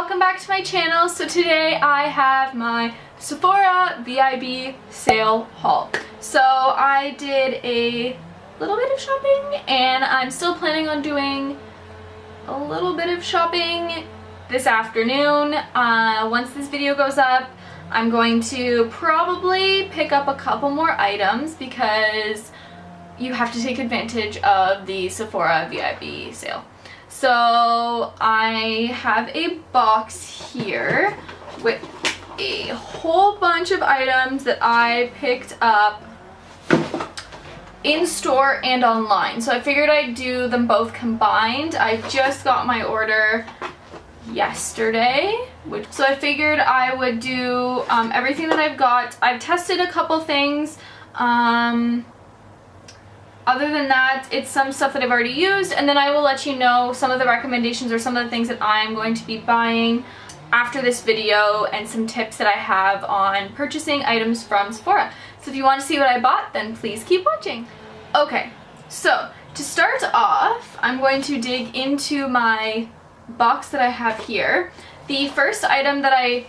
welcome back to my channel. So today I have my Sephora VIB sale haul. So I did a little bit of shopping and I'm still planning on doing a little bit of shopping this afternoon. Once this video goes up, I'm going to probably pick up a couple more items because you have to take advantage of the Sephora VIB sale. So I have a box here with a whole bunch of items that I picked up in store and online. So I figured I'd do them both combined. I just got my order yesterday, so I figured I would do everything that I've got. I've tested a couple things. Other than that, it's some stuff that I've already used, and then I will let you know some of the recommendations or some of the things that I'm going to be buying after this video and some tips that I have on purchasing items from Sephora. So if you want to see what I bought, then please keep watching. Okay, so to start off, I'm going to dig into my box that I have here. The first item that I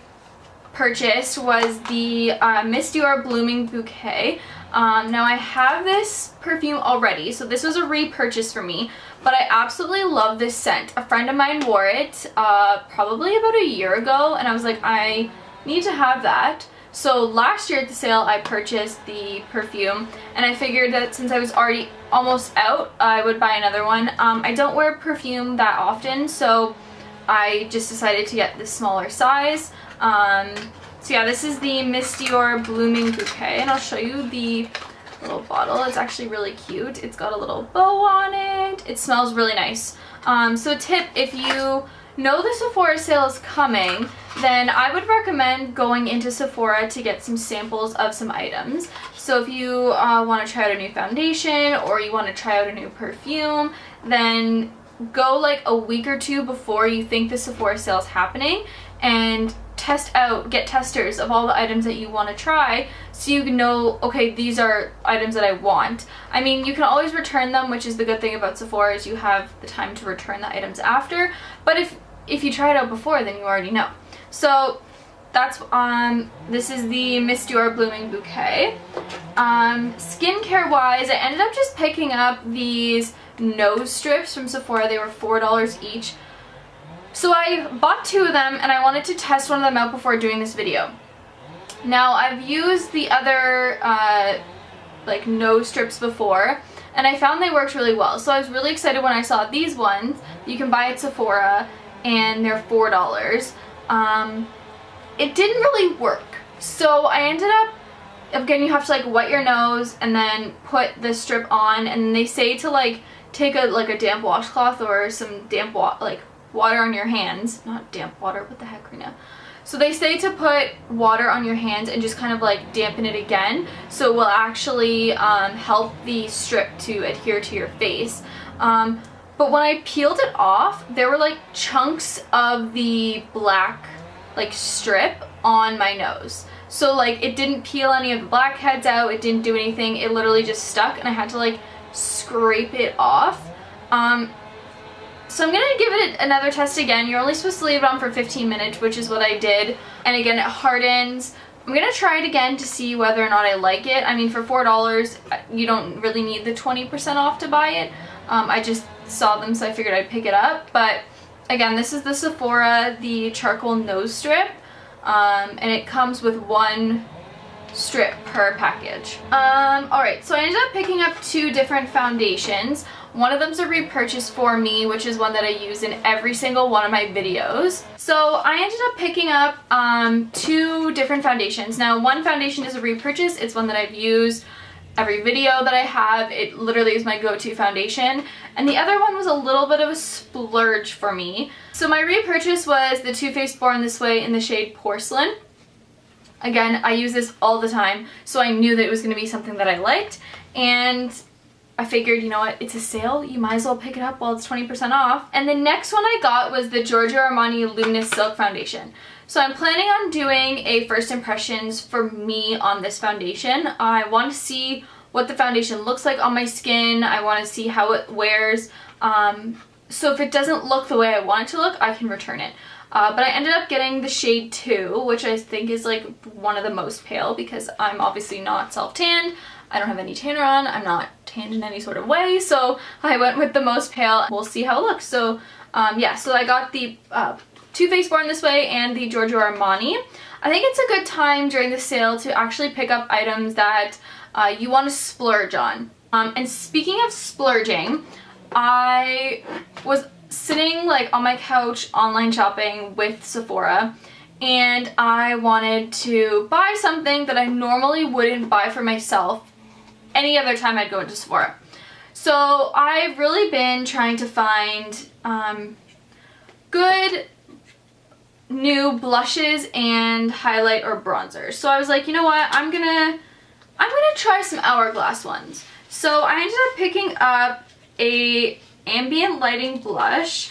purchased was the Miss Dior Blooming Bouquet. Now I have this perfume already, so this was a repurchase for me, but I absolutely love this scent. A friend of mine wore it probably about a year ago, and I was like, I need to have that. So last year at the sale, I purchased the perfume, and I figured that since I was already almost out, I would buy another one. I don't wear perfume that often, so I just decided to get the smaller size. So yeah, this is the Miss Dior Blooming Bouquet, and I'll show you the little bottle. It's actually really cute. It's got a little bow on it. It smells really nice. So tip, if you know the Sephora sale is coming, then I would recommend going into Sephora to get some samples of some items. So if you want to try out a new foundation or you want to try out a new perfume, then go like a week or two before you think the Sephora sale is happening and get testers of all the items that you want to try, so you know, okay, these are items that I want. I mean, you can always return them, which is the good thing about Sephora, is you have the time to return the items after, but if you try it out before, then you already know. So that's this is the Miss Dior Blooming Bouquet. Skincare wise, I ended up just picking up these nose strips from Sephora. They were $4 each. So I bought two of them, and I wanted to test one of them out before doing this video. Now, I've used the other like nose strips before, and I found they worked really well. So I was really excited when I saw these ones you can buy at Sephora, and they're $4. It didn't really work. So I ended up, again, you have to like wet your nose and then put the strip on, and they say to like take a damp washcloth or some damp water on your hands. Not damp water, what the heck, Carina? So they say to put water on your hands and just kind of like dampen it again, so it will actually help the strip to adhere to your face. But when I peeled it off, there were like chunks of the black like strip on my nose. So like it didn't peel any of the blackheads out, it didn't do anything, it literally just stuck, and I had to like scrape it off. So I'm going to give it another test again. You're only supposed to leave it on for 15 minutes, which is what I did. And again, it hardens. I'm going to try it again to see whether or not I like it. I mean, for $4, you don't really need the 20% off to buy it. I just saw them, so I figured I'd pick it up. But again, this is the Sephora, the charcoal nose strip. And it comes with one strip per package. Alright, so I ended up picking up two different foundations. One of them's a repurchase for me, which is one that I use in every single one of my videos. So I ended up picking up two different foundations. Now, one foundation is a repurchase. It's one that I've used every video that I have. It literally is my go-to foundation. And the other one was a little bit of a splurge for me. So my repurchase was the Too Faced Born This Way in the shade Porcelain. Again, I use this all the time, so I knew that it was going to be something that I liked, and I figured, you know what, it's a sale, you might as well pick it up while it's 20% off. And the next one I got was the Giorgio Armani Luminous Silk Foundation. So I'm planning on doing a first impressions for me on this foundation. I want to see what the foundation looks like on my skin. I want to see how it wears. So if it doesn't look the way I want it to look, I can return it. But I ended up getting the shade 2, which I think is like one of the most pale because I'm obviously not self-tanned. I don't have any tanner on. I'm not tanned in any sort of way. So I went with the most pale. We'll see how it looks. So yeah, so I got the Too Faced Born This Way and the Giorgio Armani. I think it's a good time during the sale to actually pick up items that you want to splurge on. And speaking of splurging, I was sitting like on my couch online shopping with Sephora, and I wanted to buy something that I normally wouldn't buy for myself any other time I'd go into Sephora. So I've really been trying to find good new blushes and highlight or bronzers. So I was like, you know what, I'm gonna try some Hourglass ones. So I ended up picking up a ambient lighting blush,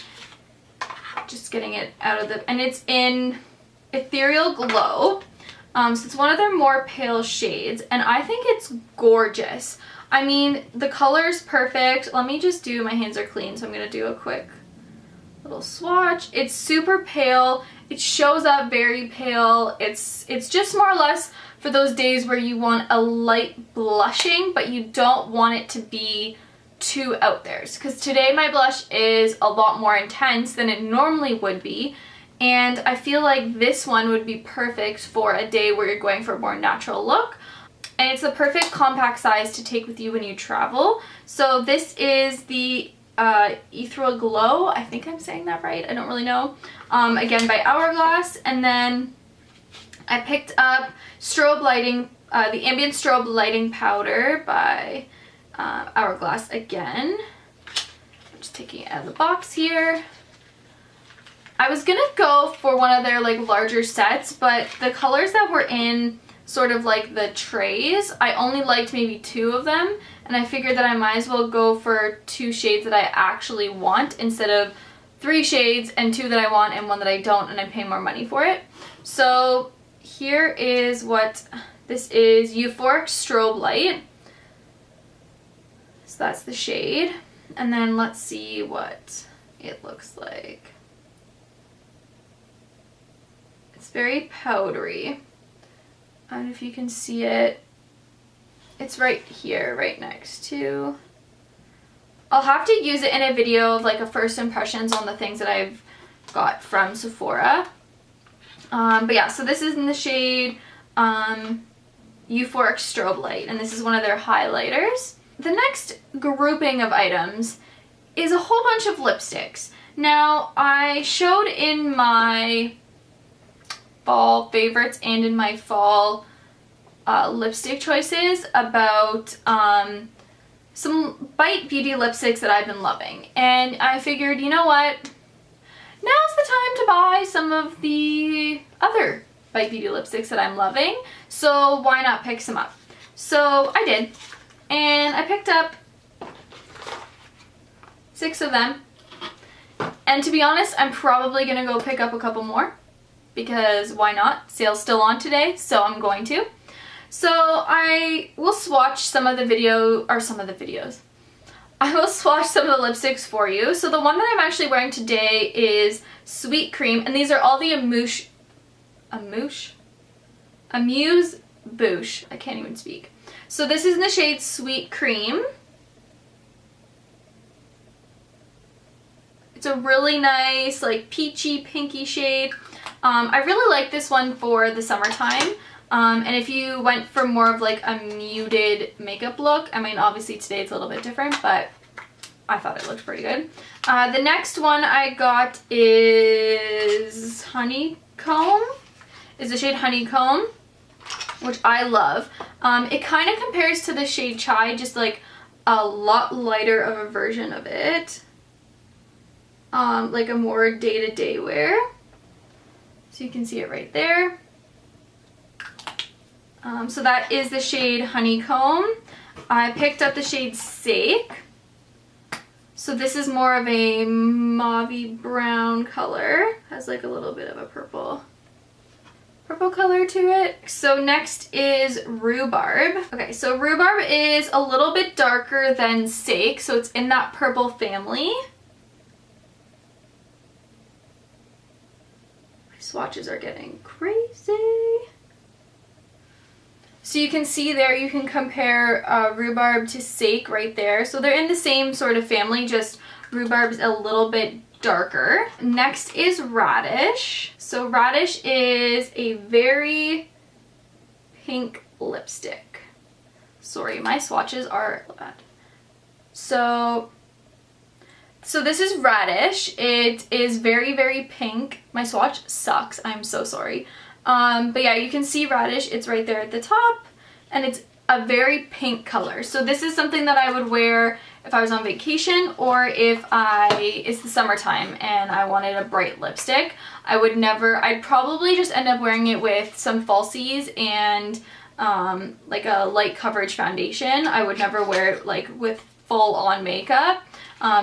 just getting it out of the, and it's in Ethereal Glow. So it's one of their more pale shades, and I think it's gorgeous. I mean, the color's perfect. Let me just do, my hands are clean, so I'm gonna do a quick little swatch. It's super pale. It shows up very pale. It's just more or less for those days where you want a light blushing, but you don't want it to be too out there. Because today my blush is a lot more intense than it normally would be, and I feel like this one would be perfect for a day where you're going for a more natural look. And it's the perfect compact size to take with you when you travel. So this is the Ethereal Glow. I think I'm saying that right. I don't really know. Again, by Hourglass. And then I picked up strobe lighting, the ambient strobe lighting powder by Hourglass again. I'm just taking it out of the box here. I was gonna go for one of their like larger sets, but the colors that were in sort of like the trays, I only liked maybe 2 of them, and I figured that I might as well go for 2 shades that I actually want instead of 3 shades and 2 that I want and 1 that I don't, and I pay more money for it. So here is what this is. Euphoric Strobe Light. So that's the shade. And then let's see what it looks like. It's very powdery. I don't know if you can see it. It's right here, right next to. I'll have to use it in a video of like a first impressions on the things that I've got from Sephora. But yeah, so this is in the shade Euphoric Strobe Light, and this is one of their highlighters. The next grouping of items is a whole bunch of lipsticks. Now, I showed in my fall favorites and in my fall lipstick choices about some Bite Beauty lipsticks that I've been loving, and I figured, you know what, now's the time to buy some of the other Bite Beauty lipsticks that I'm loving, so why not pick some up? So I did, and I picked up 6 of them, and to be honest, I'm probably gonna go pick up a couple more, because why not? Sale's still on today, so I'm going to. So I will swatch some of the videos. I will swatch some of the lipsticks for you. So the one that I'm actually wearing today is Sweet Cream, and these are all the Amuse Bouche. I can't even speak. So this is in the shade Sweet Cream. It's a really nice, like, peachy, pinky shade. I really like this one for the summertime. And if you went for more of like a muted makeup look, I mean, obviously today it's a little bit different, but I thought it looked pretty good. The next one I got is Honeycomb. Is the shade Honeycomb, which I love. It kind of compares to the shade Chai, just like a lot lighter of a version of it. Like a more day-to-day wear. So you can see it right there. So that is the shade Honeycomb. I picked up the shade Sake. So this is more of a mauvey brown color. Has like a little bit of a purple color to it. So next is Rhubarb. Okay, so Rhubarb is a little bit darker than Sake, so it's in that purple family. Swatches are getting crazy. So you can see there, you can compare rhubarb to sake right there. So they're in the same sort of family, just rhubarb's a little bit darker. Next is radish. So radish is a very pink lipstick. Sorry, my swatches are bad. So this is radish. It is very, very pink. My swatch sucks. I'm so sorry. But yeah, you can see radish. It's right there at the top, and it's a very pink color. So this is something that I would wear if I was on vacation, or if it's the summertime and I wanted a bright lipstick. I'd probably just end up wearing it with some falsies and like a light coverage foundation. I would never wear it like with full on makeup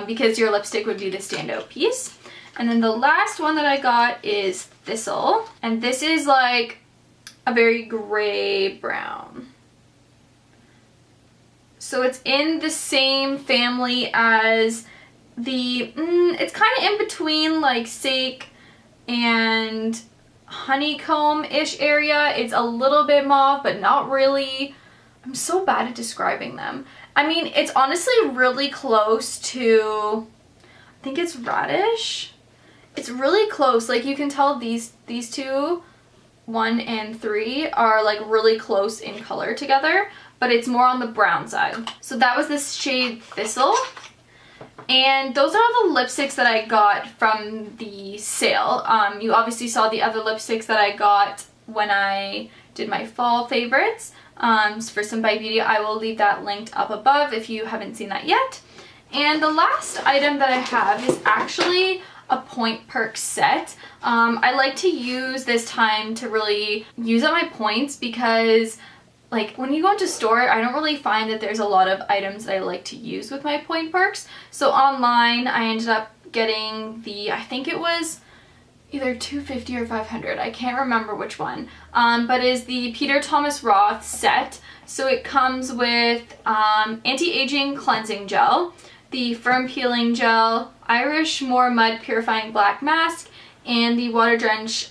because your lipstick would be the standout piece. And then the last one that I got is Thistle, and this is like a very gray brown. So it's in the same family as the, it's kind of in between like sake and honeycomb-ish area. It's a little bit mauve, but not really. I'm so bad at describing them. I mean, it's honestly really close to, I think it's radish. It's really close. Like you can tell these two, 1 and 3, are like really close in color together, but it's more on the brown side. So that was this shade Thistle. And those are the lipsticks that I got from the sale. You obviously saw the other lipsticks that I got when I did my fall favorites. For Some by Beauty, I will leave that linked up above if you haven't seen that yet. And the last item that I have is actually a Point Perk set. I like to use this time to really use up my points because like when you go into store, I don't really find that there's a lot of items that I like to use with my Point Perks. So online, I ended up getting the, I think it was either $250 or $500. I can't remember which one. But is the Peter Thomas Roth set. So it comes with anti-aging cleansing gel, the firm peeling gel, Irish Moor Mud Purifying Black Mask, and the Water Drench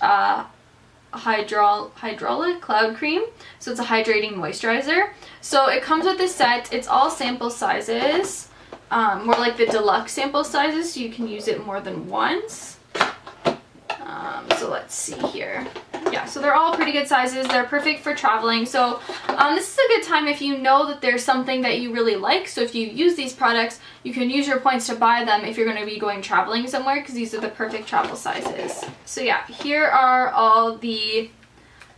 Hydraulic Cloud Cream. So it's a hydrating moisturizer. So it comes with this set. It's all sample sizes, more like the deluxe sample sizes, so you can use it more than once. So let's see here. Yeah, so they're all pretty good sizes. They're perfect for traveling. So this is a good time if you know that there's something that you really like. So if you use these products, you can use your points to buy them if you're going to be going traveling somewhere, because these are the perfect travel sizes. So yeah, here are all the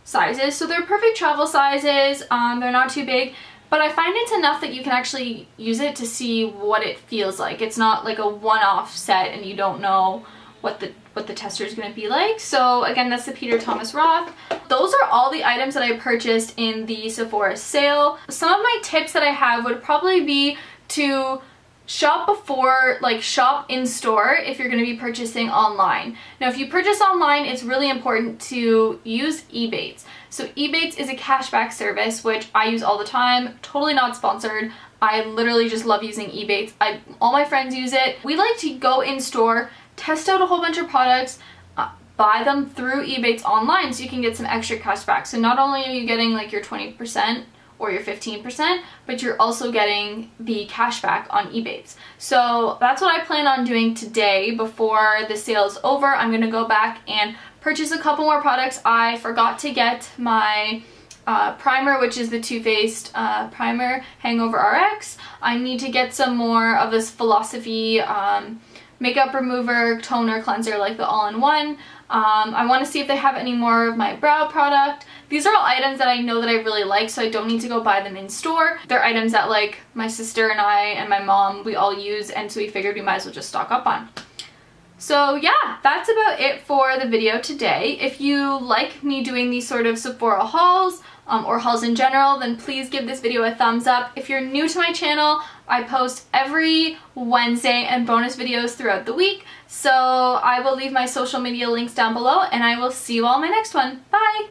sizes. So they're perfect travel sizes. They're not too big, but I find it's enough that you can actually use it to see what it feels like. It's not like a one-off set and you don't know what the tester is going to be like. So again, that's the Peter Thomas Roth. Those are all the items that I purchased in the Sephora sale. Some of my tips that I have would probably be to shop before, like shop in store if you're going to be purchasing online. Now if you purchase online, it's really important to use Ebates. So Ebates is a cashback service which I use all the time, totally not sponsored. I literally just love using Ebates. All my friends use it. We like to go in store, test out a whole bunch of products, buy them through Ebates online so you can get some extra cash back. So not only are you getting like your 20% or your 15%, but you're also getting the cash back on Ebates. So that's what I plan on doing today before the sale is over. I'm gonna go back and purchase a couple more products. I forgot to get my primer, which is the Too Faced Primer Hangover RX. I need to get some more of this Philosophy makeup remover, toner, cleanser, like the all-in-one. I want to see if they have any more of my brow product. These are all items that I know that I really like, so I don't need to go buy them in store. They're items that like my sister and I and my mom, we all use, and so we figured we might as well just stock up on. So yeah, that's about it for the video today. If you like me doing these sort of Sephora hauls, or hauls in general, then please give this video a thumbs up. If you're new to my channel, I post every Wednesday and bonus videos throughout the week. So I will leave my social media links down below, and I will see you all in my next one. Bye!